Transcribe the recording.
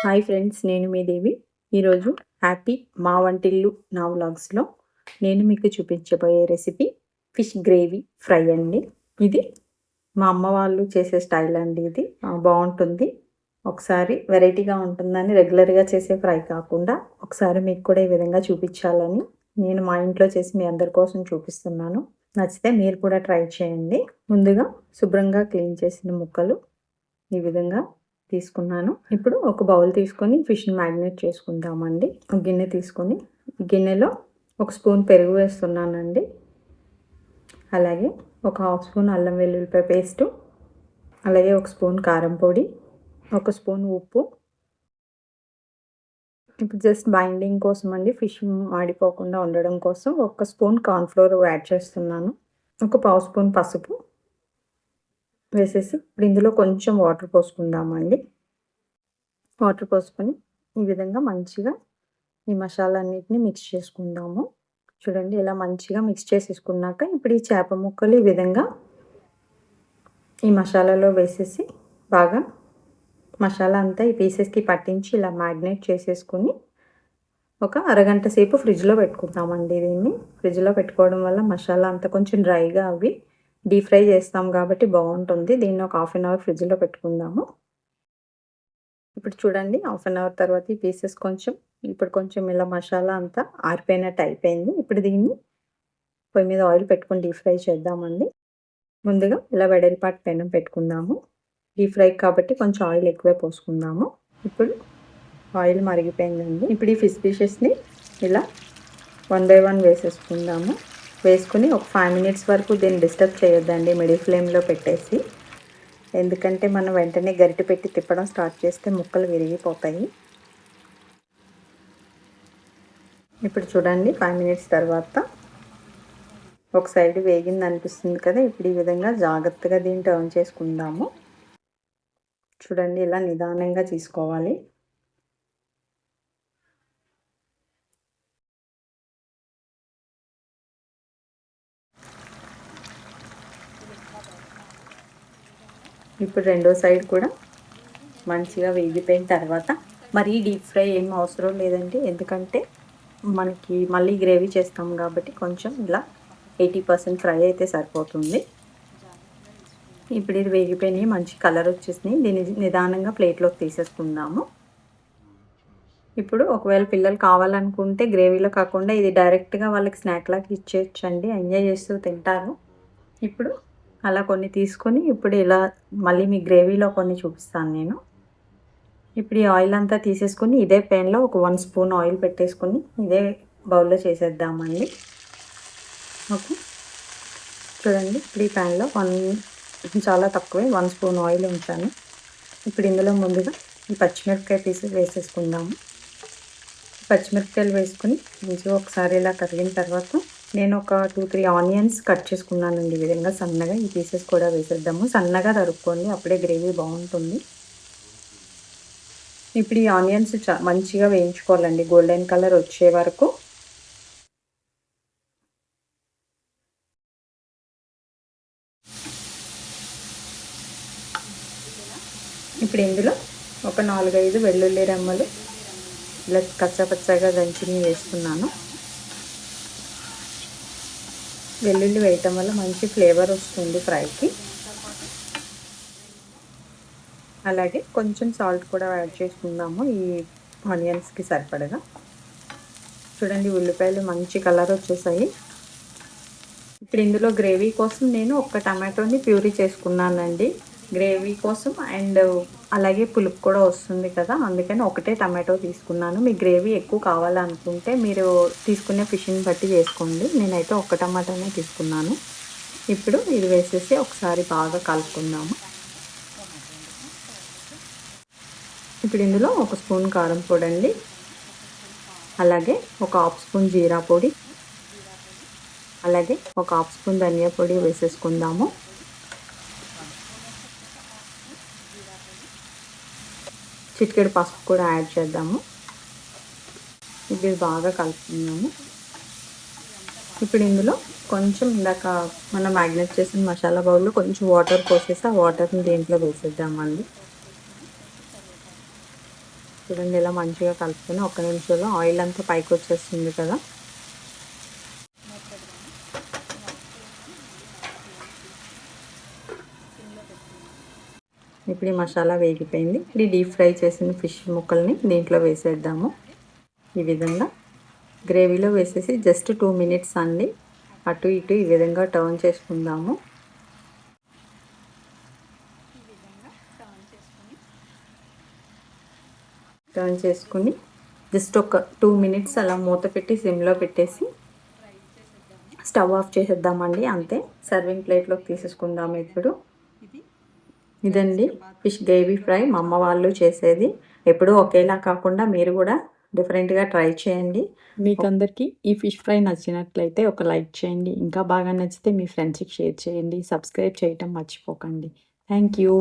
Hi friends, నేను మీ దేవి. ఈరోజు happy మా వంటిల్లు నా వ్లాగ్స్లో నేను మీకు చూపించబోయే రెసిపీ ఫిష్ గ్రేవీ ఫ్రై అండి. ఇది మా అమ్మ వాళ్ళు చేసే స్టైల్ అండి. ఇది బాగుంటుంది. ఒకసారి వెరైటీగా ఉంటుందని రెగ్యులర్గా చేసే ఫ్రై కాకుండా ఒకసారి మీకు కూడా ఈ విధంగా చూపించాలని నేను మా ఇంట్లో చేసి మీ అందరి కోసం చూపిస్తున్నాను. నచ్చితే మీరు కూడా ట్రై చేయండి. ముందుగా శుభ్రంగా క్లీన్ చేసిన ముక్కలు ఈ విధంగా తీసుకున్నాను. ఇప్పుడు ఒక బౌల్ తీసుకొని ఫిష్ని మ్యారినేట్ చేసుకుందామండి. ఒక గిన్నె తీసుకొని గిన్నెలో ఒక స్పూన్ పెరుగు వేస్తున్నానండి. అలాగే ఒక హాఫ్ స్పూన్ అల్లం వెల్లుల్లిపాయ పేస్టు, అలాగే ఒక స్పూన్ కారం పొడి, ఒక స్పూన్ ఉప్పు. ఇప్పుడు జస్ట్ బైండింగ్ కోసం అండి, ఫిష్ మాడిపోకుండా ఉండడం కోసం ఒక స్పూన్ కార్న్ఫ్లోర్ యాడ్ చేస్తున్నాను. ఒక పావు స్పూన్ పసుపు వేసేసి ఇప్పుడు ఇందులో కొంచెం వాటర్ పోసుకుందామండి. వాటర్ పోసుకొని ఈ విధంగా మంచిగా ఈ మసాలాన్నిటిని మిక్స్ చేసుకుందాము. చూడండి, ఇలా మంచిగా మిక్స్ చేసేసుకున్నాక ఇప్పుడు ఈ చేప ముక్కలు ఈ విధంగా ఈ మసాలాలో వేసేసి బాగా మసాలా అంతా ఈ పీసెస్కి పట్టించి ఇలా మ్యారినేట్ చేసేసుకొని ఒక అరగంట సేపు ఫ్రిడ్జ్లో పెట్టుకుందామండి. దీన్ని ఫ్రిడ్జ్లో పెట్టుకోవడం వల్ల మసాలా అంతా కొంచెం డ్రైగా అవి డీప్ ఫ్రై చేస్తాం కాబట్టి బాగుంటుంది. దీన్ని ఒక హాఫ్ అన్ అవర్ ఫ్రిడ్జ్లో పెట్టుకుందాము. ఇప్పుడు చూడండి, హాఫ్ అన్ అవర్ తర్వాత ఈ పీసెస్ కొంచెం ఇలా మసాలా అంతా ఆరిపోయినట్టు అయిపోయింది. ఇప్పుడు దీన్ని పొయ్యి మీద ఆయిల్ పెట్టుకొని డీప్ ఫ్రై చేద్దామండి. ముందుగా ఇలా వెడల్పాటి పెనం పెట్టుకుందాము. డీప్ ఫ్రై కాబట్టి కొంచెం ఆయిల్ ఎక్కువే పోసుకుందాము. ఇప్పుడు ఆయిల్ మరిగిపోయిందండి. ఇప్పుడు ఈ ఫిష్ పీసెస్ని ఇలా 1 by 1 వేసేసుకుందాము. వేసుకుని ఒక 5 minutes వరకు దీన్ని డిస్టర్బ్ చేయొద్దండి, మిడిల్ ఫ్లేమ్లో పెట్టేసి. ఎందుకంటే మనం వెంటనే గరిటె పెట్టి తిప్పడం స్టార్ట్ చేస్తే ముక్కలు విరిగిపోతాయి. ఇప్పుడు చూడండి, 5 minutes తర్వాత ఒక సైడ్ వేగింది అనిపిస్తుంది కదా. ఇప్పుడు ఈ విధంగా జాగ్రత్తగా దీన్ని టర్న్ చేసుకుందాము. చూడండి, ఇలా నిదానంగా తీసుకోవాలి. ఇప్పుడు రెండో సైడ్ కూడా మంచిగా వేగిపోయిన తర్వాత మరీ డీప్ ఫ్రై ఏం అవసరం లేదండి. ఎందుకంటే మనకి మళ్ళీ గ్రేవీ చేస్తాం కాబట్టి కొంచెం ఇలా 80% ఫ్రై అయితే సరిపోతుంది. ఇప్పుడు ఇది వేగిపోయినాయి, మంచి కలర్ వచ్చేసినాయి. దీన్ని నిదానంగా ప్లేట్లోకి తీసేసుకుందాము. ఇప్పుడు ఒకవేళ పిల్లలు కావాలనుకుంటే గ్రేవీలో కాకుండా ఇది డైరెక్ట్గా వాళ్ళకి స్నాక్ లాగా ఇచ్చేయచ్చండి. ఎంజాయ్ చేస్తూ తింటారు. ఇప్పుడు అలా కొన్ని తీసుకొని ఇప్పుడు ఇలా మళ్ళీ మీ గ్రేవీలో కొన్ని చూపిస్తాను నేను. ఇప్పుడు ఈ ఆయిల్ అంతా తీసేసుకొని ఇదే ప్యాన్లో ఒక 1 స్పూన్ ఆయిల్ పెట్టేసుకొని ఇదే బౌల్లో చేసేద్దామండి. ఓకే, చూడండి, ఇప్పుడు ఈ ప్యాన్లో చాలా తక్కువే 1 స్పూన్ ఆయిల్ ఉంచాను. ఇప్పుడు ఇందులో ముందుగా ఈ పచ్చిమిరపకాయ పీసెస్ వేసేసుకుందాము. పచ్చిమిరపకాయలు వేసుకొని మంచిగా ఒకసారి ఇలా కరిగిన తర్వాత నేను ఒక 2-3 ఆనియన్స్ కట్ చేసుకున్నానండి. ఈ విధంగా సన్నగా ఈ పీసెస్ కూడా వేసేద్దాము. సన్నగా తరుక్కోండి, అప్పుడే గ్రేవీ బాగుంటుంది. ఇప్పుడు ఈ ఆనియన్స్ మంచిగా వేయించుకోవాలండి, గోల్డెన్ కలర్ వచ్చే వరకు. ఇప్పుడు ఇందులో ఒక 4-5 వెల్లుల్లి రెమ్మలు ఇలా కచ్చాపచ్చాగా దంచిని వేస్తున్నాను. వెల్లుల్లి వేయటం వల్ల మంచి ఫ్లేవర్ వస్తుంది ఫ్రైకి. అలాగే కొంచెం సాల్ట్ కూడా యాడ్ చేసుకుందాము ఈ ఆనియన్స్కి సరిపడగా. చూడండి, ఉల్లిపాయలు మంచి కలర్ వచ్చేసాయి. ఇప్పుడు ఇందులో గ్రేవీ కోసం నేను ఒక టమాటోని ప్యూరీ చేసుకున్నానండి. గ్రేవీ కోసం అండ్ అలాగే పులుపు కూడా వస్తుంది కదా, అందుకని ఒకటే టమాటో తీసుకున్నాను. మీ గ్రేవీ ఎక్కువ కావాలనుకుంటే మీరు తీసుకునే ఫిష్ని బట్టి చేసుకోండి. నేనైతే ఒక టమాటోనే తీసుకున్నాను. ఇప్పుడు ఇది వేసేసి ఒకసారి బాగా కలుపుకుందాము. ఇప్పుడు ఇందులో ఒక స్పూన్ కారం పొడి అండి, అలాగే ఒక హాఫ్ స్పూన్ జీరా పొడి, అలాగే ఒక హాఫ్ స్పూన్ ధనియా పొడి వేసేసుకుందాము. చిటికెడు పసుపు కూడా యాడ్ చేద్దాము. ఇది బాగా కలుపుకుందాము. ఇప్పుడు ఇందులో కొంచెం ఇందాక మనం మ్యాగ్నేట్ చేసిన మసాలా బౌల్లో కొంచెం వాటర్ పోసేసి ఆ వాటర్ని దీంట్లో వేసేద్దామండి. చూడండి ఇలా మంచిగా కలుపుకొని ఒక్క నిమిషంలో ఆయిల్ అంతా పైకి వచ్చేస్తుంది కదా. ఇప్పుడు ఈ మసాలా వేగిపోయింది. ఇప్పుడు డీప్ ఫ్రై చేసిన ఫిష్ ముక్కల్ని దీంట్లో వేసేద్దాము. ఈ విధంగా గ్రేవీలో వేసేసి జస్ట్ 2 మినిట్స్ అండి అటు ఇటు ఈ విధంగా టర్న్ చేసుకుందాము. టర్న్ చేసుకుని జస్ట్ ఒక 2 మినిట్స్ అలా మూత పెట్టి సిమ్లో పెట్టేసి స్టవ్ ఆఫ్ చేసేద్దామండి. అంతే, సర్వింగ్ ప్లేట్లోకి తీసేసుకుందాము. ఇప్పుడు ఇదండి ఫిష్ గ్రేవీ ఫ్రై మా అమ్మ వాళ్ళు చేసేది. ఎప్పుడూ ఒకేలా కాకుండా మీరు కూడా డిఫరెంట్గా ట్రై చేయండి. మీకు అందరికీ ఈ ఫిష్ ఫ్రై నచ్చినట్లయితే ఒక లైక్ చేయండి. ఇంకా బాగా నచ్చితే మీ ఫ్రెండ్స్కి షేర్ చేయండి. సబ్స్క్రైబ్ చేయటం మర్చిపోకండి. Thank you.